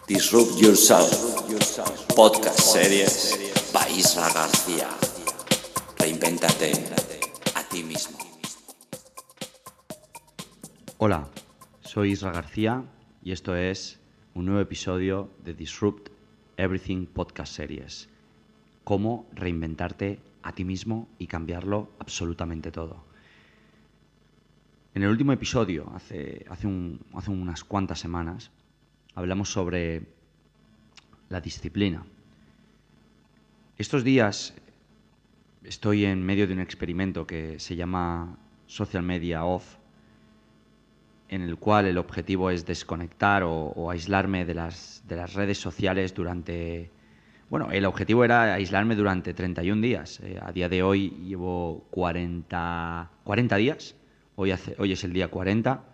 Disrupt Yourself, podcast series by Isra García. Reinvéntate a ti mismo. Hola, soy Isra García y esto es un nuevo episodio de Disrupt Everything Podcast Series. Cómo reinventarte a ti mismo y cambiarlo absolutamente todo. En el último episodio, hace unas cuantas semanas, hablamos sobre la disciplina. Estos días estoy en medio de un experimento que se llama Social Media Off, en el cual el objetivo es desconectar o aislarme de las redes sociales durante... Bueno, el objetivo era aislarme durante 31 días. A día de hoy llevo 40 días. Hoy es el día 40.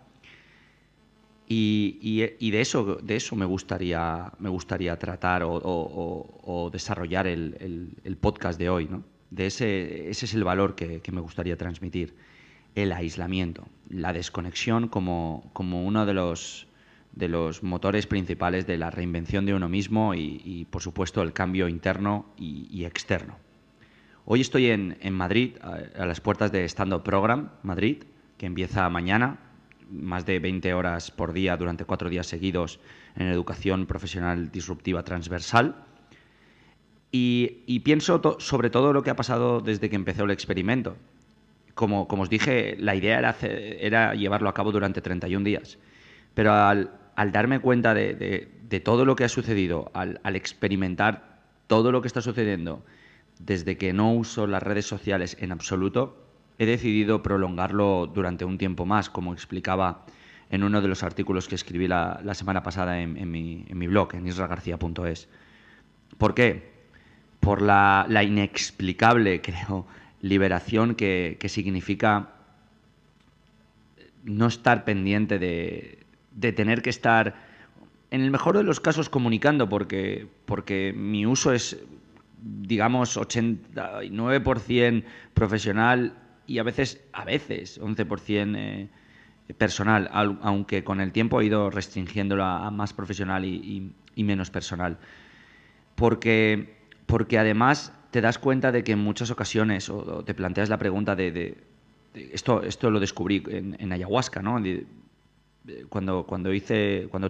Y de eso me gustaría tratar o desarrollar el podcast de hoy, ¿no? Ese es el valor que me gustaría transmitir. El aislamiento, la desconexión como uno de los motores principales de la reinvención de uno mismo y por supuesto, el cambio interno y externo. Hoy estoy en Madrid, a las puertas de Stand Up Program Madrid, que empieza mañana, más de 20 horas por día durante 4 días seguidos en educación profesional disruptiva transversal. Y pienso sobre todo lo que ha pasado desde que empezó el experimento. Como os dije, la idea era llevarlo a cabo durante 31 días. Pero al darme cuenta de todo lo que ha sucedido, al experimentar todo lo que está sucediendo desde que no uso las redes sociales en absoluto, he decidido prolongarlo durante un tiempo más, como explicaba en uno de los artículos que escribí la semana pasada en mi blog, en isragarcia.es. ¿Por qué? Por la inexplicable, creo, liberación que significa no estar pendiente de tener que estar, en el mejor de los casos, comunicando, porque mi uso es, digamos, 89% profesional y a veces 11% personal, aunque con el tiempo he ido restringiéndolo a más profesional y menos personal. Porque además te das cuenta de que en muchas ocasiones, o te planteas la pregunta de esto lo descubrí en ayahuasca, ¿no? Cuando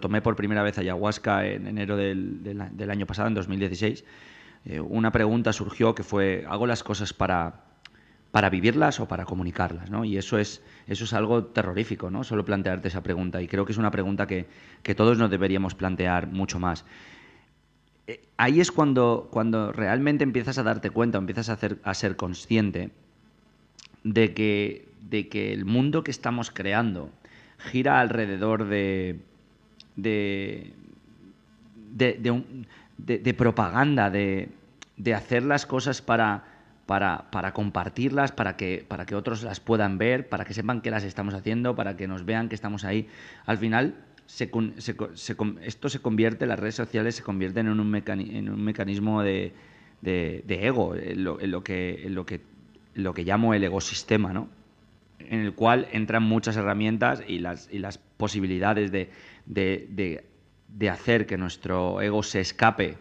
tomé por primera vez ayahuasca en enero del año pasado, en 2016, una pregunta surgió que fue: ¿hago las cosas para vivirlas o para comunicarlas, ¿no? Y eso es algo terrorífico, ¿no? Solo plantearte esa pregunta, y creo que es una pregunta que todos nos deberíamos plantear mucho más. Ahí es cuando realmente empiezas a darte cuenta, empiezas a ser consciente de que el mundo que estamos creando gira alrededor de propaganda, de hacer las cosas para compartirlas, para que otros las puedan ver, para que sepan que las estamos haciendo, para que nos vean que estamos ahí. Al final, esto se convierte, las redes sociales se convierten en un mecanismo de ego, en lo que llamo el ecosistema, ¿no? En el cual entran muchas herramientas y las posibilidades de hacer que nuestro ego se escape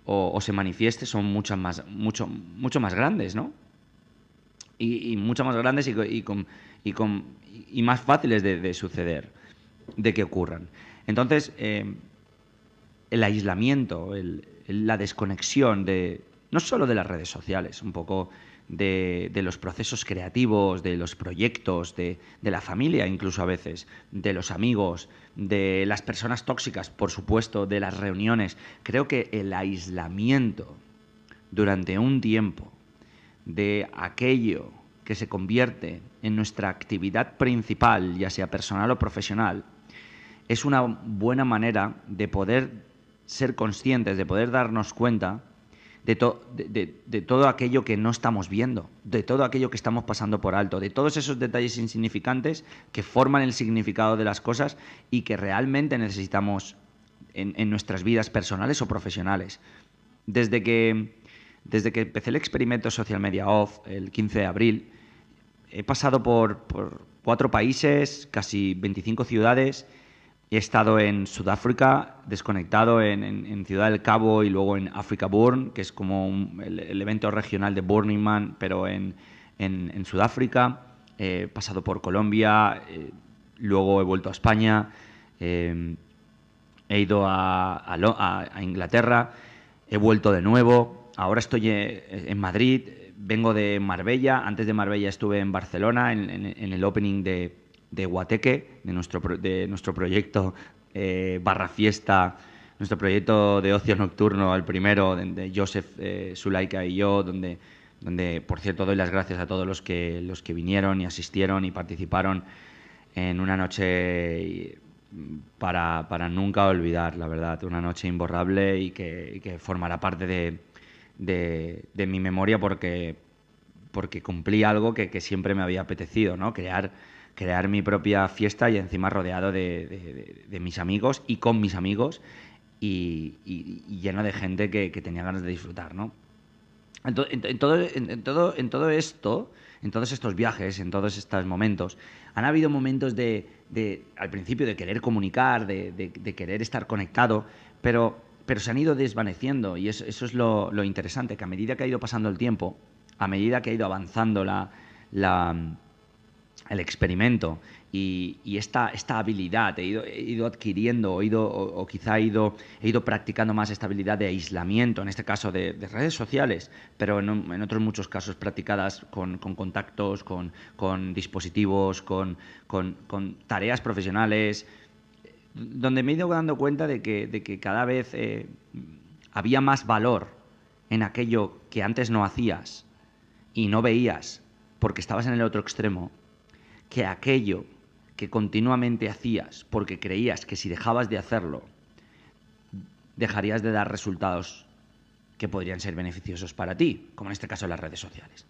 o se manifieste son mucho más grandes, ¿no? Y mucho más grandes y más fáciles de suceder, de que ocurran. Entonces, el aislamiento, la desconexión no solo de las redes sociales, un poco de los procesos creativos, de los proyectos, de la familia incluso a veces, de los amigos, de las personas tóxicas, por supuesto, de las reuniones. Creo que el aislamiento durante un tiempo de aquello que se convierte en nuestra actividad principal, ya sea personal o profesional, es una buena manera de poder ser conscientes, de poder darnos cuenta de todo aquello que no estamos viendo, de todo aquello que estamos pasando por alto, de todos esos detalles insignificantes que forman el significado de las cosas y que realmente necesitamos en nuestras vidas personales o profesionales. Desde que empecé el experimento Social Media Off, el 15 de abril, he pasado por 4 países, casi 25 ciudades, He estado en Sudáfrica, desconectado en Ciudad del Cabo y luego en Africa Burn, que es como el evento regional de Burning Man, pero en Sudáfrica. He pasado por Colombia, luego he vuelto a España, he ido a Inglaterra, he vuelto de nuevo, ahora estoy en Madrid, vengo de Marbella, antes de Marbella estuve en Barcelona, en el opening de Guateque, de nuestro proyecto barra fiesta, nuestro proyecto de ocio nocturno, el primero, de Joseph, Zulaika y yo, donde, por cierto, doy las gracias a todos los que vinieron y asistieron y participaron en una noche para nunca olvidar, la verdad, una noche imborrable y que formará parte de mi memoria porque cumplí algo que siempre me había apetecido, ¿no? Crear mi propia fiesta y encima rodeado de mis amigos y con mis amigos y lleno de gente que tenía ganas de disfrutar, ¿no? En todo esto, en todos estos viajes, en todos estos momentos, han habido momentos al principio de querer comunicar, de querer estar conectado, pero se han ido desvaneciendo y eso es lo interesante, que a medida que ha ido pasando el tiempo, a medida que ha ido avanzando el experimento y esta habilidad, he ido adquiriendo o quizá he ido practicando más esta habilidad de aislamiento, en este caso de redes sociales, pero en otros muchos casos practicadas con contactos, con dispositivos, con tareas profesionales, donde me he ido dando cuenta de que cada vez había más valor en aquello que antes no hacías y no veías porque estabas en el otro extremo, que aquello que continuamente hacías porque creías que si dejabas de hacerlo dejarías de dar resultados que podrían ser beneficiosos para ti, como en este caso las redes sociales.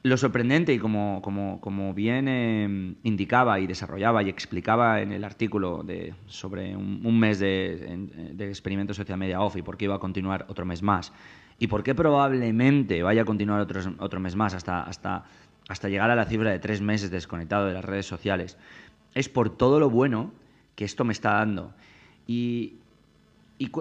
Lo sorprendente, y como bien indicaba y desarrollaba y explicaba en el artículo sobre un mes de experimento social media off y por qué iba a continuar otro mes más, y por qué probablemente vaya a continuar otro mes más hasta llegar a la cifra de 3 meses desconectado de las redes sociales, es por todo lo bueno que esto me está dando. ¿Y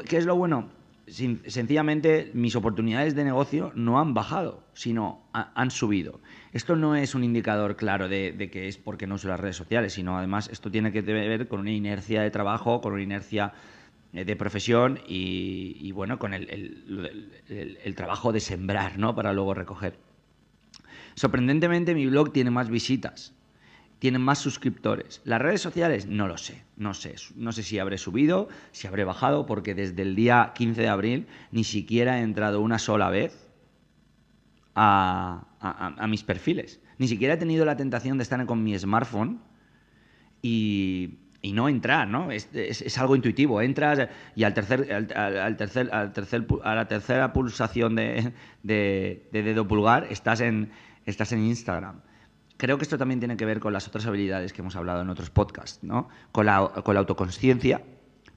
qué es lo bueno? Sencillamente, mis oportunidades de negocio no han bajado, sino han subido. Esto no es un indicador claro de que es porque no uso las redes sociales, sino además esto tiene que ver con una inercia de trabajo, con una inercia de profesión y bueno, con el trabajo de sembrar, ¿no? Para luego recoger. Sorprendentemente, mi blog tiene más visitas, tiene más suscriptores. Las redes sociales, no lo sé, no sé si habré subido, si habré bajado, porque desde el día 15 de abril ni siquiera he entrado una sola vez a mis perfiles. Ni siquiera he tenido la tentación de estar con mi smartphone y no entrar, ¿no? Es algo intuitivo. Entras y a la tercera pulsación de dedo pulgar estás en Instagram. Creo que esto también tiene que ver con las otras habilidades que hemos hablado en otros podcasts, ¿no? Con la autoconsciencia,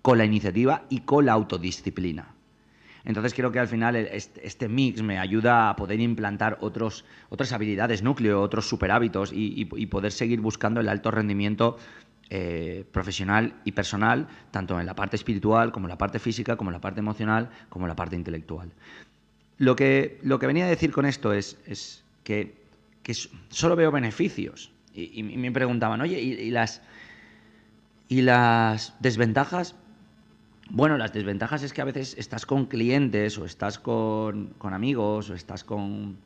con la iniciativa y con la autodisciplina. Entonces creo que al final este mix me ayuda a poder implantar otras habilidades núcleo, otros superhábitos y poder seguir buscando el alto rendimiento profesional y personal, tanto en la parte espiritual como en la parte física, como en la parte emocional, como en la parte intelectual. Lo que venía a decir con esto es que solo veo beneficios. Y me preguntaban, oye, ¿y las desventajas? Bueno, las desventajas es que a veces estás con clientes o estás con amigos o estás con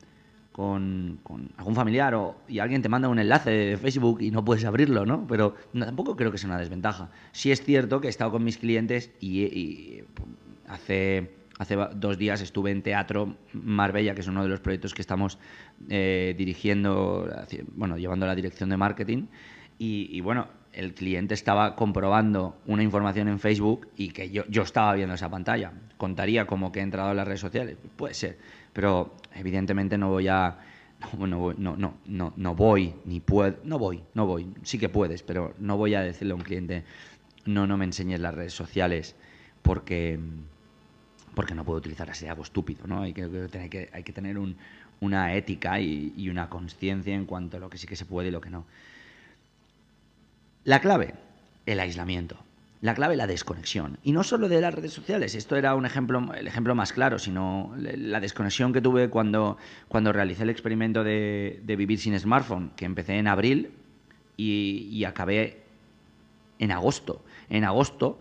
algún familiar y alguien te manda un enlace de Facebook y no puedes abrirlo, ¿no? Pero tampoco creo que sea una desventaja. Sí es cierto que he estado con mis clientes y hace 2 días estuve en Teatro Marbella, que es uno de los proyectos que estamos dirigiendo, llevando la dirección de marketing. Y bueno, el cliente estaba comprobando una información en Facebook y que yo estaba viendo esa pantalla. ¿Contaría como que he entrado en las redes sociales? Puede ser, pero evidentemente no voy, ni puedo, no voy. Sí que puedes, pero no voy a decirle a un cliente, no me enseñes las redes sociales porque no puedo utilizar así algo estúpido, ¿no? Hay que tener una ética y una conciencia en cuanto a lo que sí que se puede y lo que no. La clave, el aislamiento. La clave es la desconexión. Y no solo de las redes sociales, esto era un ejemplo, el ejemplo más claro, sino la desconexión que tuve cuando realicé el experimento de vivir sin smartphone, que empecé en abril y acabé en agosto. En agosto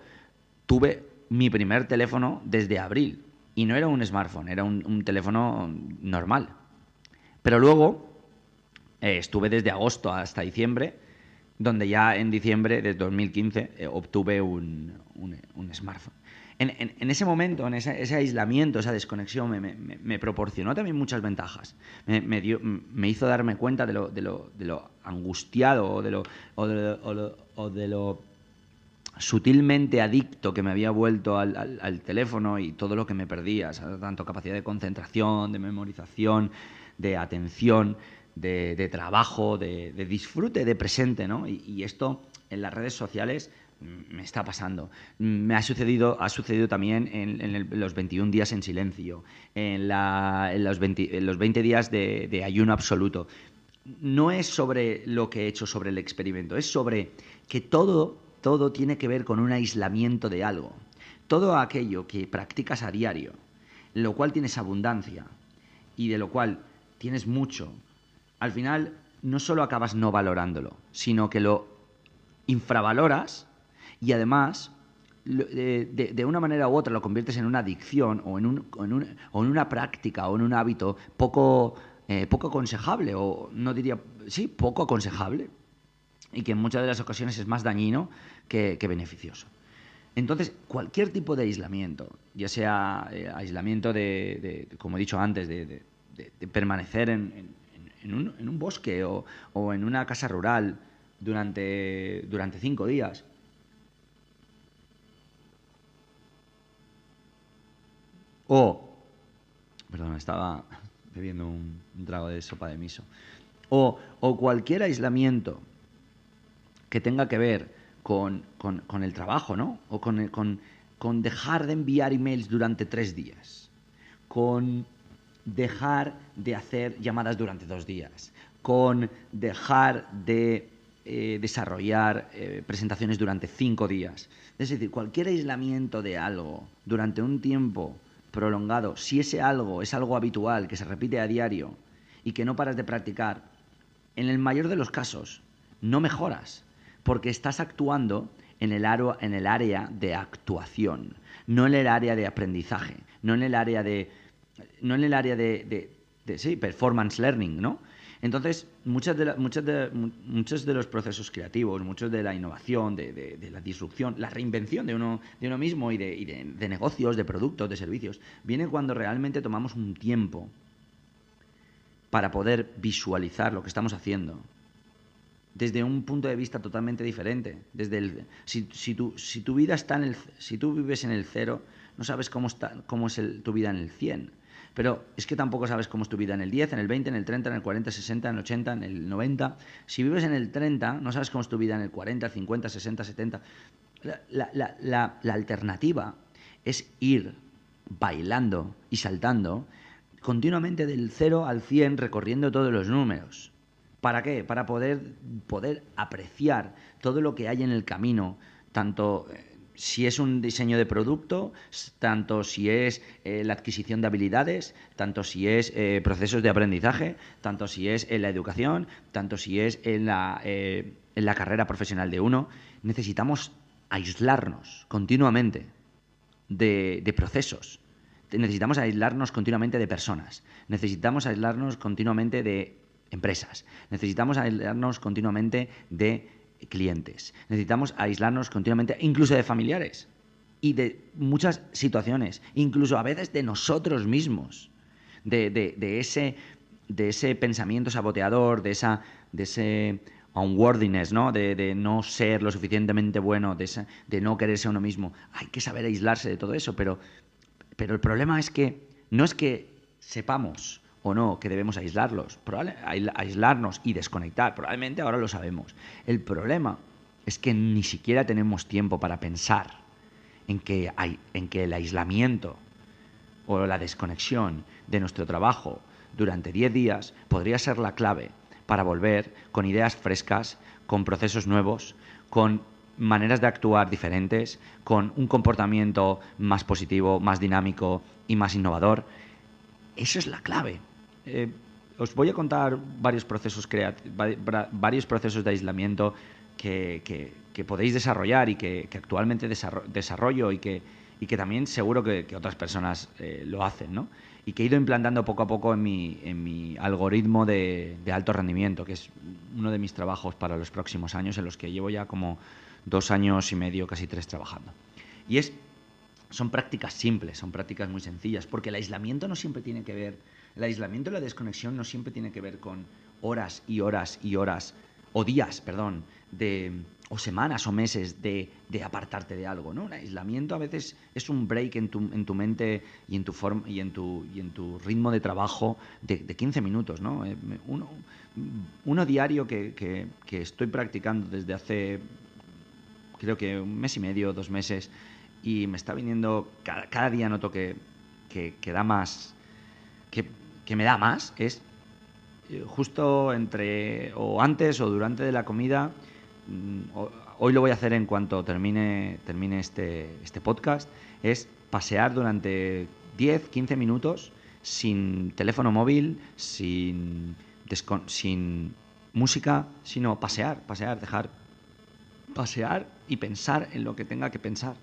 tuve mi primer teléfono desde abril. Y no era un smartphone, era un teléfono normal. Pero luego estuve desde agosto hasta diciembre, donde ya en diciembre de 2015 obtuve un smartphone. En ese momento, en ese aislamiento, esa desconexión, me proporcionó también muchas ventajas. Me hizo darme cuenta de lo angustiado o de lo sutilmente adicto que me había vuelto al teléfono y todo lo que me perdía, ¿sabes? Tanto capacidad de concentración, de memorización, de atención, de trabajo, de disfrute, de presente, ¿no? Y esto en las redes sociales me está pasando. Me ha sucedido también en los 21 días en silencio, en los 20 días de ayuno absoluto. No es sobre lo que he hecho sobre el experimento, es sobre que todo tiene que ver con un aislamiento de algo. Todo aquello que practicas a diario, lo cual tienes abundancia y de lo cual tienes mucho, al final no solo acabas no valorándolo, sino que lo infravaloras y además de una manera u otra lo conviertes en una adicción o en una práctica o en un hábito poco aconsejable, o no diría, sí, poco aconsejable, y que en muchas de las ocasiones es más dañino que beneficioso. Entonces, cualquier tipo de aislamiento, ya sea aislamiento como he dicho antes, de permanecer en un bosque o en una casa rural durante 5 días, perdón, estaba bebiendo un trago de sopa de miso, o cualquier aislamiento que tenga que ver con el trabajo, ¿no? O con dejar de enviar emails durante 3 días, con dejar de hacer llamadas durante 2 días, con dejar de desarrollar presentaciones durante 5 días. Es decir, cualquier aislamiento de algo durante un tiempo prolongado, si ese algo es algo habitual, que se repite a diario y que no paras de practicar, en el mayor de los casos no mejoras, porque estás actuando en el área de actuación, no en el área de aprendizaje, no en el área de performance learning, ¿no? Entonces, muchos de los procesos creativos, muchos de la innovación, de la disrupción, la reinvención de uno mismo y de negocios, de productos, de servicios, viene cuando realmente tomamos un tiempo para poder visualizar lo que estamos haciendo desde un punto de vista totalmente diferente. Si tu vida está si tú vives en el 0, no sabes cómo es tu vida en el 100. Pero es que tampoco sabes cómo es tu vida en el 10, en el 20, en el 30, en el 40, 60, en el 80, en el 90. Si vives en el 30, no sabes cómo es tu vida en el 40, el 50, 60, 70. La alternativa es ir bailando y saltando continuamente del 0 al 100, recorriendo todos los números. ¿Para qué? Para poder apreciar todo lo que hay en el camino, tanto si es un diseño de producto, tanto si es la adquisición de habilidades, tanto si es procesos de aprendizaje, tanto si es en la educación, tanto si es en la carrera profesional de uno. Necesitamos aislarnos continuamente de procesos. Necesitamos aislarnos continuamente de personas. Necesitamos aislarnos continuamente de empresas. Necesitamos aislarnos continuamente de clientes. Necesitamos aislarnos continuamente incluso de familiares y de muchas situaciones, incluso a veces de nosotros mismos, de ese pensamiento saboteador, de ese unworthiness, ¿no? De no ser lo suficientemente bueno, de no quererse a uno mismo. Hay que saber aislarse de todo eso, pero el problema es que no es que sepamos o no que debemos aislarnos y desconectar. Probablemente ahora lo sabemos. El problema es que ni siquiera tenemos tiempo para pensar en que el aislamiento o la desconexión de nuestro trabajo durante 10 días podría ser la clave para volver con ideas frescas, con procesos nuevos, con maneras de actuar diferentes, con un comportamiento más positivo, más dinámico y más innovador. Eso es la clave. Os voy a contar varios procesos de aislamiento que podéis desarrollar y que actualmente desarrollo y que también seguro que otras personas lo hacen, ¿no? Y que he ido implantando poco a poco en mi algoritmo de alto rendimiento, que es uno de mis trabajos para los próximos años, en los que llevo ya como 2 años y medio, casi 3 trabajando. Y son prácticas simples, son prácticas muy sencillas, porque el aislamiento y la desconexión no siempre tiene que ver con horas y horas y horas, o días, perdón, o semanas o meses de apartarte de algo, ¿no? El aislamiento a veces es un break en tu mente y en tu forma y en tu ritmo de trabajo de 15 minutos, ¿no? Uno diario que estoy practicando desde hace, creo que 1 mes y medio, 2 meses, y me está viniendo, cada día noto que da más, que me da más, es justo entre o antes o durante de la comida. Hoy lo voy a hacer en cuanto termine este podcast, es pasear durante 10-15 minutos sin teléfono móvil, sin música, sino pasear, dejar pasear y pensar en lo que tenga que pensar.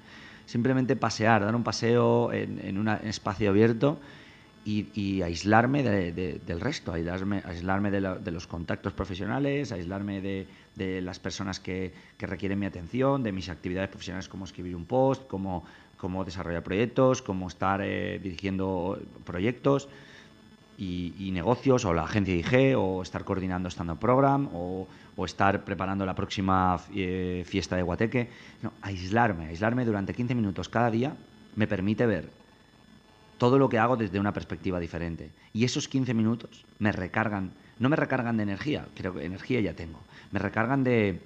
Simplemente pasear, dar un paseo en un espacio abierto y aislarme del resto, aislarme de los contactos profesionales, aislarme de las personas que requieren mi atención, de mis actividades profesionales como escribir un post, como desarrollar proyectos, como estar dirigiendo proyectos y negocios, o la agencia IG, o estar coordinando stand-up program, o estar preparando la próxima fiesta de Guateque. No, aislarme durante 15 minutos cada día me permite ver todo lo que hago desde una perspectiva diferente. Y esos 15 minutos me recargan, no me recargan de energía, creo que energía ya tengo, me recargan de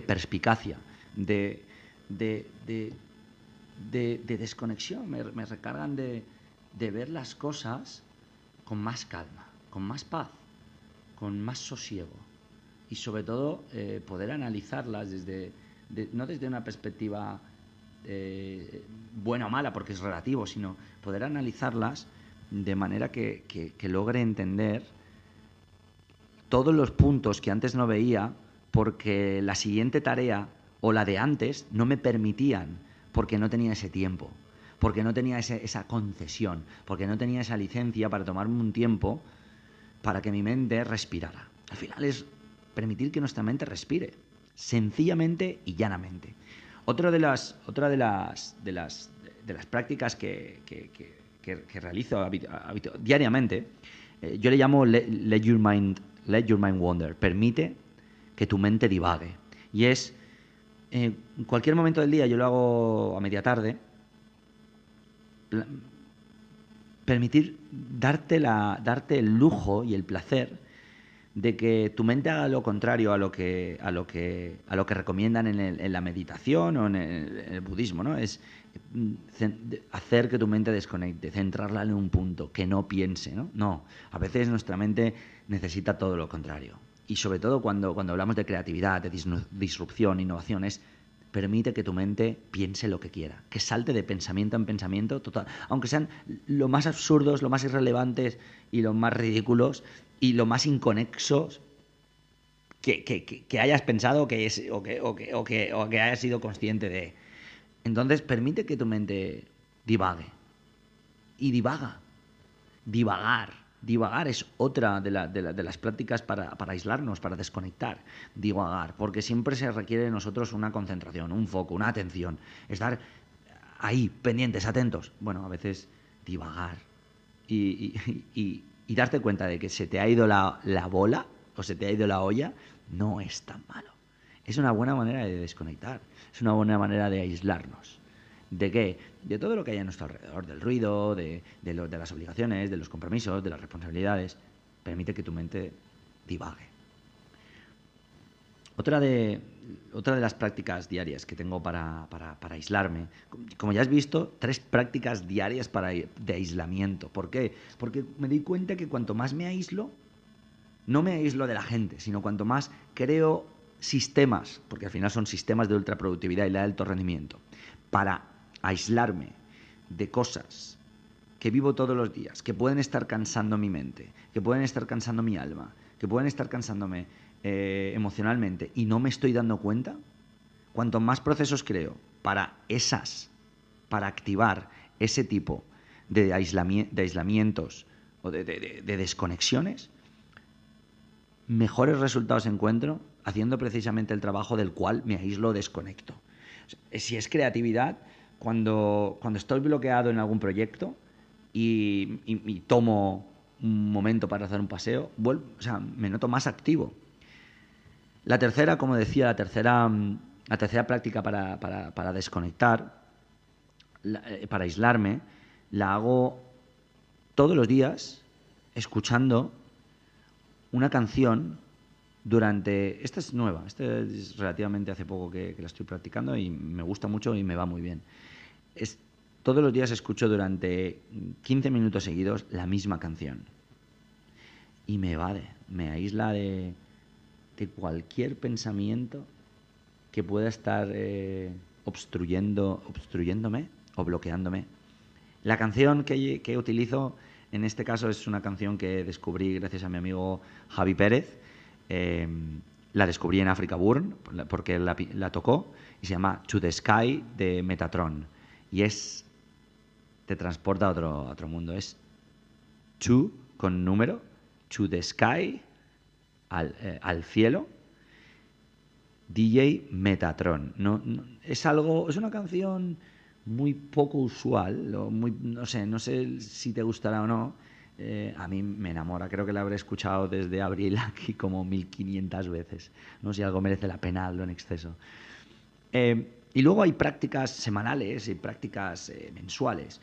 perspicacia, de desconexión, me recargan de ver las cosas con más calma, con más paz, con más sosiego. Y sobre todo poder analizarlas no desde una perspectiva buena o mala, porque es relativo, sino poder analizarlas de manera que logre entender todos los puntos que antes no veía, porque la siguiente tarea o la de antes no me permitían, porque no tenía ese tiempo, porque no tenía esa concesión, porque no tenía esa licencia para tomarme un tiempo para que mi mente respirara. Al final es permitir que nuestra mente respire, sencillamente y llanamente. Otra de las prácticas que realizo diariamente, yo le llamo let your mind wander. Permite que tu mente divague. Y es, en cualquier momento del día, yo lo hago a media tarde, permitir darte el lujo y el placer de que tu mente haga lo contrario a lo que recomiendan en la meditación o en el budismo, ¿no? Es hacer que tu mente desconecte, centrarla en un punto, que no piense, ¿no? No, a veces nuestra mente necesita todo lo contrario. Y sobre todo cuando hablamos de creatividad, de disrupción, innovación, permite que tu mente piense lo que quiera, que salte de pensamiento en pensamiento, total, aunque sean lo más absurdos, lo más irrelevantes y lo más ridículos y lo más inconexos que hayas pensado o que hayas sido consciente de. Entonces, permite que tu mente divague. Y Divagar es otra de las prácticas para aislarnos, para desconectar. Divagar, porque siempre se requiere de nosotros una concentración, un foco, una atención. Estar ahí, pendientes, atentos. Bueno, a veces divagar y darte cuenta de que se te ha ido la bola o se te ha ido la olla, no es tan malo. Es una buena manera de desconectar, es una buena manera de aislarnos. ¿De qué? De todo lo que hay a nuestro alrededor, del ruido, de las obligaciones, de los compromisos, de las responsabilidades. Permite que tu mente divague. Otra de las prácticas diarias que tengo para aislarme, como ya has visto, 3 prácticas diarias de aislamiento. ¿Por qué? Porque me di cuenta que cuanto más me aíslo, no me aíslo de la gente, sino cuanto más creo sistemas, porque al final son sistemas de ultraproductividad y de alto rendimiento, para aislarme de cosas que vivo todos los días, que pueden estar cansando mi mente, que pueden estar cansando mi alma, que pueden estar cansándome emocionalmente y no me estoy dando cuenta, cuanto más procesos creo para activar ese tipo de aislamientos o de desconexiones, mejores resultados encuentro haciendo precisamente el trabajo del cual me aíslo o desconecto. Si es creatividad, cuando estoy bloqueado en algún proyecto y tomo un momento para hacer un paseo, me noto más activo. La tercera, como decía, la tercera práctica para desconectar, para aislarme, la hago todos los días escuchando una canción durante... Esta es nueva, esta es relativamente hace poco que la estoy practicando y me gusta mucho y me va muy bien. Todos los días escucho durante 15 minutos seguidos la misma canción y me evade, me aísla de cualquier pensamiento que pueda estar obstruyéndome o bloqueándome. La canción que utilizo en este caso es una canción que descubrí gracias a mi amigo Javi Pérez. La descubrí en Africa Burn porque la tocó y se llama To the Sky de Metatron y te transporta a otro mundo. Es To con número, To the Sky, al cielo, DJ Metatron. Es una canción muy poco usual, no sé si te gustará o no. A mí me enamora, creo que la habré escuchado desde abril aquí como 1500 veces. No sé si algo merece la pena en exceso. Y luego hay prácticas semanales y prácticas mensuales.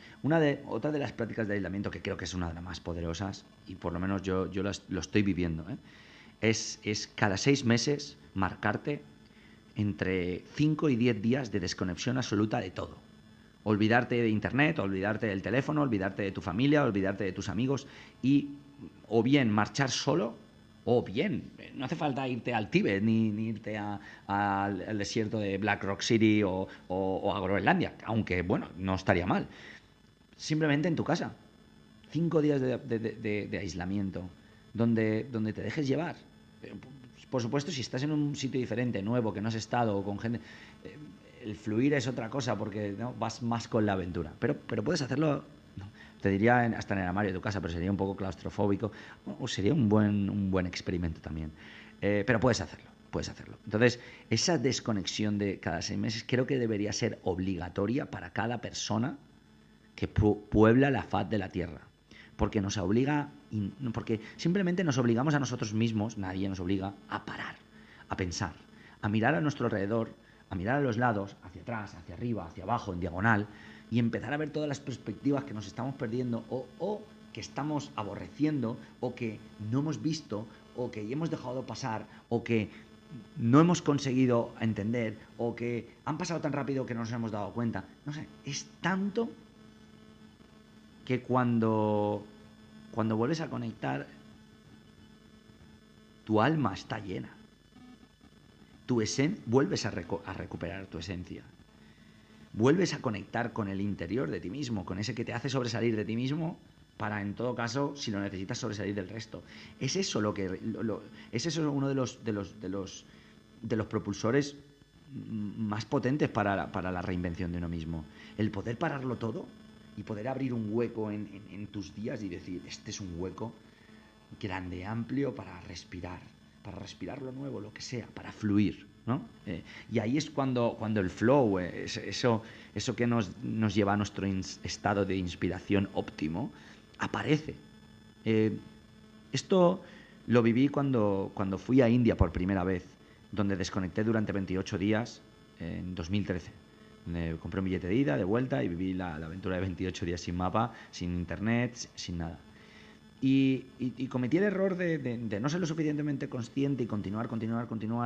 Otra de las prácticas de aislamiento que creo que es una de las más poderosas, y por lo menos yo lo estoy viviendo, es cada 6 meses marcarte entre 5 y 10 días de desconexión absoluta de todo. Olvidarte de internet, olvidarte del teléfono, olvidarte de tu familia, olvidarte de tus amigos y o bien marchar solo o bien, no hace falta irte al Tíbet ni irte al desierto de Black Rock City o a Groenlandia, aunque bueno, no estaría mal. Simplemente en tu casa. 5 días de aislamiento donde te dejes llevar. Por supuesto, si estás en un sitio diferente, nuevo, que no has estado, o con gente... el fluir es otra cosa porque ¿no? vas más con la aventura. Pero puedes hacerlo, no, te diría hasta en el armario de tu casa, pero sería un poco claustrofóbico. O sería un buen experimento también. Pero puedes hacerlo. Entonces, esa desconexión de cada 6 meses creo que debería ser obligatoria para cada persona que puebla la faz de la Tierra. Porque nos obliga, porque simplemente nos obligamos a nosotros mismos, nadie nos obliga a parar, a pensar, a mirar a nuestro alrededor, a mirar a los lados, hacia atrás, hacia arriba, hacia abajo, en diagonal, y empezar a ver todas las perspectivas que nos estamos perdiendo o que estamos aborreciendo, o que no hemos visto, o que hemos dejado pasar, o que no hemos conseguido entender, o que han pasado tan rápido que no nos hemos dado cuenta. No sé, es tanto que cuando vuelves a conectar, tu alma está llena. Vuelves a recuperar tu esencia. Vuelves a conectar con el interior de ti mismo, con ese que te hace sobresalir de ti mismo para, en todo caso, si lo necesitas, sobresalir del resto. Es eso es eso uno de los propulsores más potentes para la reinvención de uno mismo. El poder pararlo todo y poder abrir un hueco en tus días y decir, este es un hueco grande, amplio para respirar lo nuevo, lo que sea, para fluir, ¿no? Y ahí es cuando el flow, eso que nos lleva a nuestro estado de inspiración óptimo, aparece. Esto lo viví cuando fui a India por primera vez, donde desconecté durante 28 días en 2013. Me compré un billete de ida, de vuelta y viví la aventura de 28 días sin mapa, sin internet, sin nada. Y cometí el error de no ser lo suficientemente consciente y continuar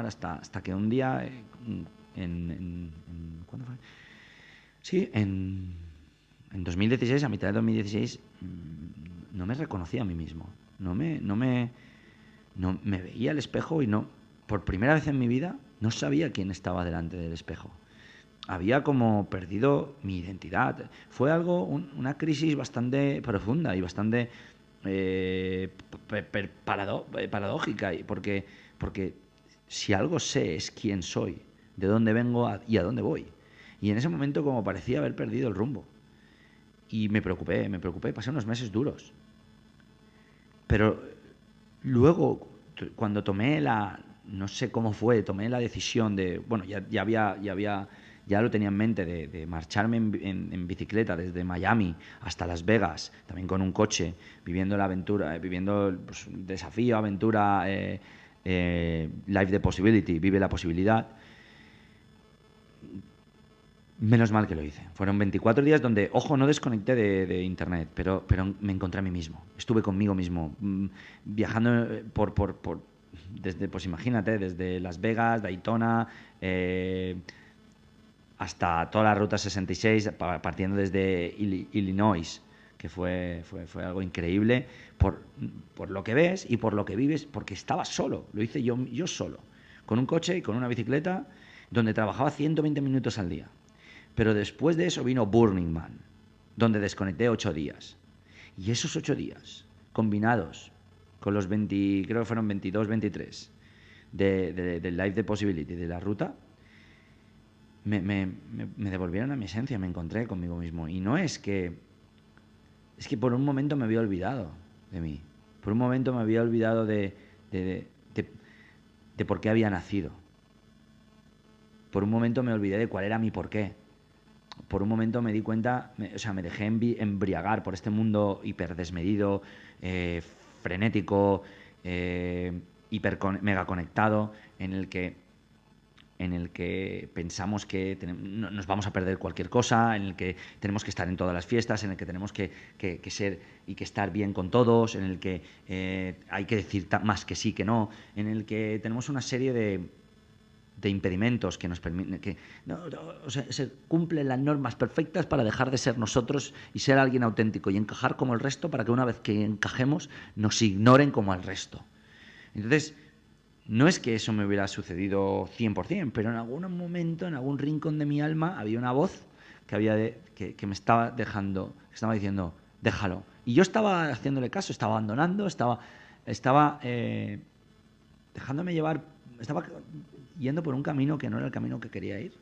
hasta que un día, ¿cuándo fue? Sí, en 2016, a mitad de 2016, no me reconocía a mí mismo. No me veía al espejo y no por primera vez en mi vida, no sabía quién estaba delante del espejo. Había como perdido mi identidad. Fue algo, una crisis bastante profunda y bastante paradójica, porque si algo sé es quién soy, de dónde vengo y a dónde voy. Y en ese momento como parecía haber perdido el rumbo. Y me preocupé, pasé unos meses duros. Pero luego, cuando tomé no sé cómo fue, tomé la decisión de, bueno, ya lo tenía en mente, de marcharme en bicicleta desde Miami hasta Las Vegas, también con un coche, viviendo la aventura, viviendo pues, desafío, aventura, Live the Possibility, vive la posibilidad. Menos mal que lo hice. Fueron 24 días donde, ojo, no desconecté de internet, pero me encontré a mí mismo. Estuve conmigo mismo, viajando desde, pues imagínate, desde Las Vegas, Daytona, hasta toda la ruta 66, partiendo desde Illinois, que fue algo increíble por lo que ves y por lo que vives, porque estaba solo. Lo hice yo solo, con un coche y con una bicicleta, donde trabajaba 120 minutos al día. Pero después de eso vino Burning Man, donde desconecté 8 días. Y esos 8 días, combinados con los 20, creo que fueron 22, 23, del Live the Possibility, de la ruta, me devolvieron a mi esencia, me encontré conmigo mismo. Y no es que... Es que por un momento me había olvidado de mí. Por un momento me había olvidado de por qué había nacido. Por un momento me olvidé de cuál era mi porqué. Por un momento me di cuenta, me dejé embriagar por este mundo hiperdesmedido, frenético, mega conectado, en el que pensamos que nos vamos a perder cualquier cosa, en el que tenemos que estar en todas las fiestas, en el que tenemos que ser y que estar bien con todos, en el que hay que decir más que sí que no, en el que tenemos una serie de impedimentos que nos permiten se cumplen las normas perfectas para dejar de ser nosotros y ser alguien auténtico y encajar como el resto, para que una vez que encajemos nos ignoren como al resto. Entonces, no es que eso me hubiera sucedido 100%, pero en algún momento, en algún rincón de mi alma, había una voz que me estaba diciendo, déjalo. Y yo estaba haciéndole caso, estaba abandonando, estaba dejándome llevar, estaba yendo por un camino que no era el camino que quería ir.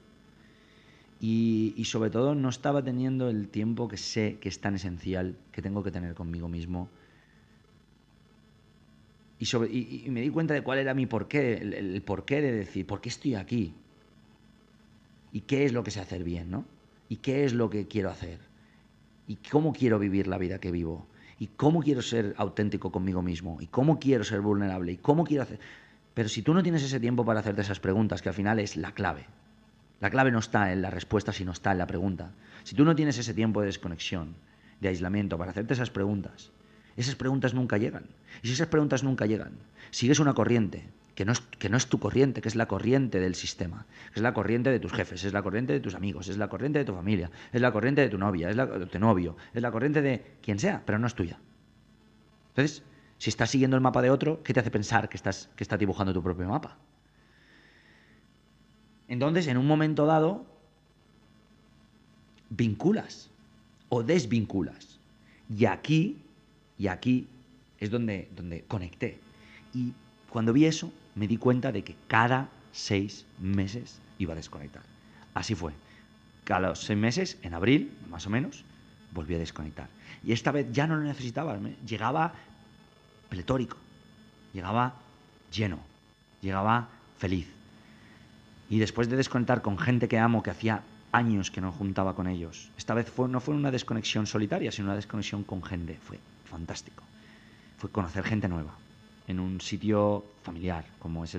Y sobre todo no estaba teniendo el tiempo que sé que es tan esencial, que tengo que tener conmigo mismo. Y me di cuenta de cuál era mi porqué, el porqué de decir, ¿por qué estoy aquí? ¿Y qué es lo que sé hacer bien, no? ¿Y qué es lo que quiero hacer? ¿Y cómo quiero vivir la vida que vivo? ¿Y cómo quiero ser auténtico conmigo mismo? ¿Y cómo quiero ser vulnerable? ¿Y cómo quiero hacer...? Pero si tú no tienes ese tiempo para hacerte esas preguntas, que al final es la clave. La clave no está en la respuesta, sino está en la pregunta. Si tú no tienes ese tiempo de desconexión, de aislamiento, para hacerte esas preguntas nunca llegan. Y si esas preguntas nunca llegan, sigues una corriente que no es tu corriente, que es la corriente del sistema, que es la corriente de tus jefes, es la corriente de tus amigos, es la corriente de tu familia, es la corriente de tu novia, es la de tu novio, es la corriente de quien sea, pero no es tuya. Entonces, si estás siguiendo el mapa de otro, ¿qué te hace pensar que estás dibujando tu propio mapa? Entonces, en un momento dado, vinculas o desvinculas. Y aquí es donde conecté. Y cuando vi eso, me di cuenta de que cada 6 meses iba a desconectar. Así fue. A los 6 meses, en abril, más o menos, volví a desconectar. Y esta vez ya no lo necesitaba. Llegaba pletórico, llegaba lleno, llegaba feliz. Y después de desconectar con gente que amo, que hacía años que no juntaba con ellos, esta vez no fue una desconexión solitaria, sino una desconexión con gente. Fue fantástico. Fue conocer gente nueva en un sitio familiar, como es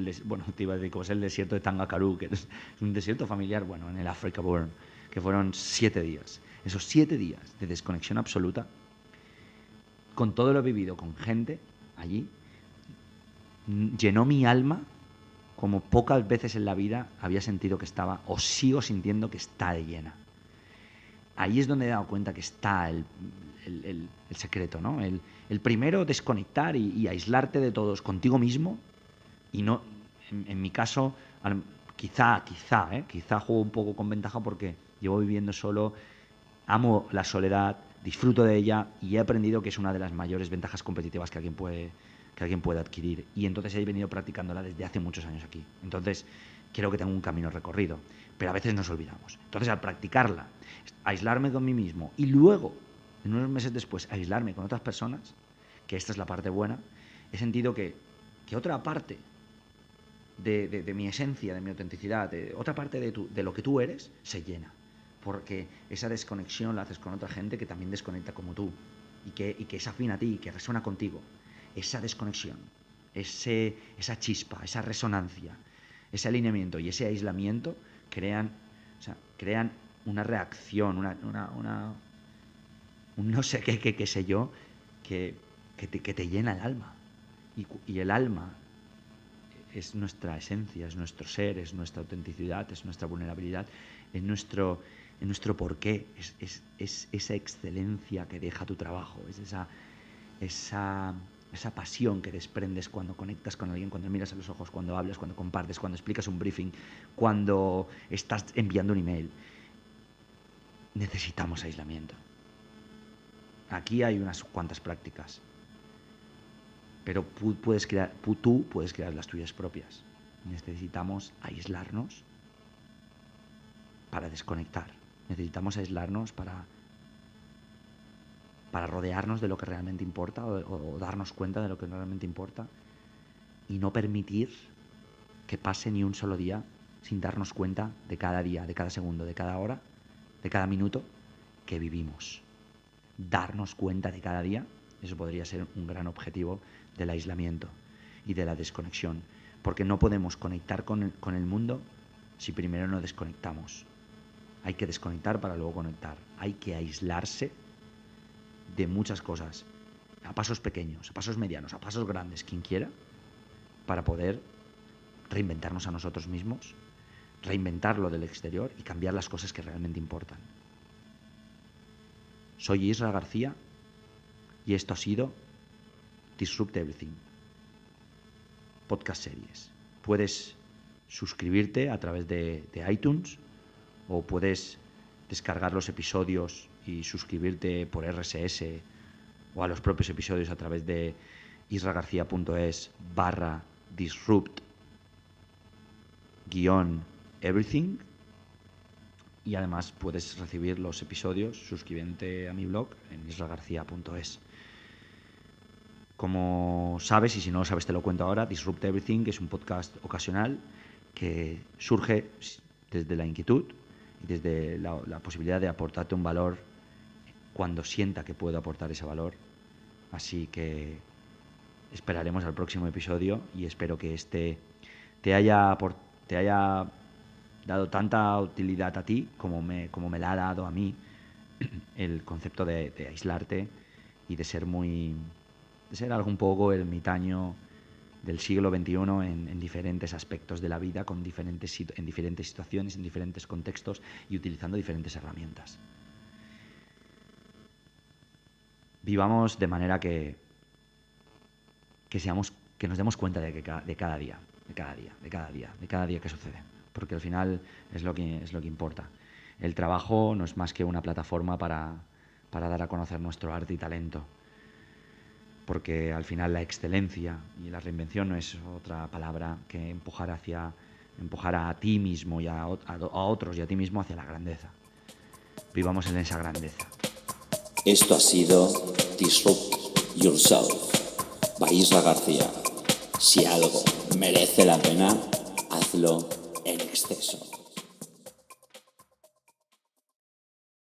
como es el desierto de Tangakarú, que es un desierto familiar, en el Africa Burn, que fueron 7 días. Esos 7 días de desconexión absoluta, con todo lo vivido con gente allí, llenó mi alma como pocas veces en la vida había sentido que estaba, o sigo sintiendo que está de llena. Ahí es donde he dado cuenta que está el secreto, ¿no? El primero, desconectar y aislarte de todos contigo mismo, y no en mi caso, quizá juego un poco con ventaja porque llevo viviendo solo, amo la soledad, disfruto de ella y he aprendido que es una de las mayores ventajas competitivas que alguien puede adquirir. Y entonces he venido practicándola desde hace muchos años aquí. Entonces creo que tengo un camino recorrido, pero a veces nos olvidamos. Entonces al practicarla, aislarme con mí mismo y luego, en unos meses después, aislarme con otras personas, que esta es la parte buena, he sentido que otra parte de mi esencia, de mi autenticidad, de otra parte de lo que tú eres, se llena. Porque esa desconexión la haces con otra gente que también desconecta como tú y que es afín a ti, que resuena contigo. Esa desconexión, esa chispa, esa resonancia, ese alineamiento y ese aislamiento crean una reacción, un no sé qué sé yo, que te llena el alma. Y el alma es nuestra esencia, es nuestro ser, es nuestra autenticidad, es nuestra vulnerabilidad, es nuestro porqué, es esa excelencia que deja tu trabajo, es esa pasión que desprendes cuando conectas con alguien, cuando miras a los ojos, cuando hablas, cuando compartes, cuando explicas un briefing, cuando estás enviando un email. Necesitamos aislamiento. Aquí hay unas cuantas prácticas, pero tú puedes crear las tuyas propias. Necesitamos aislarnos para desconectar. Necesitamos aislarnos para rodearnos de lo que realmente importa o darnos cuenta de lo que realmente importa y no permitir que pase ni un solo día sin darnos cuenta de cada día, de cada segundo, de cada hora, de cada minuto que vivimos. Darnos cuenta de cada día, eso podría ser un gran objetivo del aislamiento y de la desconexión, porque no podemos conectar con el mundo si primero no desconectamos. Hay que desconectar para luego conectar. Hay que aislarse de muchas cosas, a pasos pequeños, a pasos medianos, a pasos grandes, quien quiera, para poder reinventarnos a nosotros mismos, reinventar lo del exterior y cambiar las cosas que realmente importan. Soy Isra García y esto ha sido Disrupt Everything, podcast series. Puedes suscribirte a través de iTunes o puedes descargar los episodios y suscribirte por RSS o a los propios episodios a través de isragarcia.es/disrupt-everything y además puedes recibir los episodios suscribiéndote a mi blog en isragarcia.es. Como sabes, y si no lo sabes te lo cuento ahora, Disrupt Everything es un podcast ocasional que surge desde la inquietud y desde la posibilidad de aportarte un valor cuando sienta que puedo aportar ese valor. Así que esperaremos al próximo episodio y espero que este te haya dado tanta utilidad a ti como me la ha dado a mí el concepto de aislarte y de ser algo un poco ermitaño del siglo XXI en diferentes aspectos de la vida, en diferentes situaciones, en diferentes contextos y utilizando diferentes herramientas. Vivamos de manera que nos demos cuenta de cada día que sucede, porque al final es lo que importa. El trabajo no es más que una plataforma para dar a conocer nuestro arte y talento, porque al final la excelencia y la reinvención no es otra palabra que empujar a ti mismo y a otros y a ti mismo hacia la grandeza. Vivamos en esa grandeza. Esto ha sido Disrupt Yourself by Isra García. Si algo merece la pena, hazlo en exceso.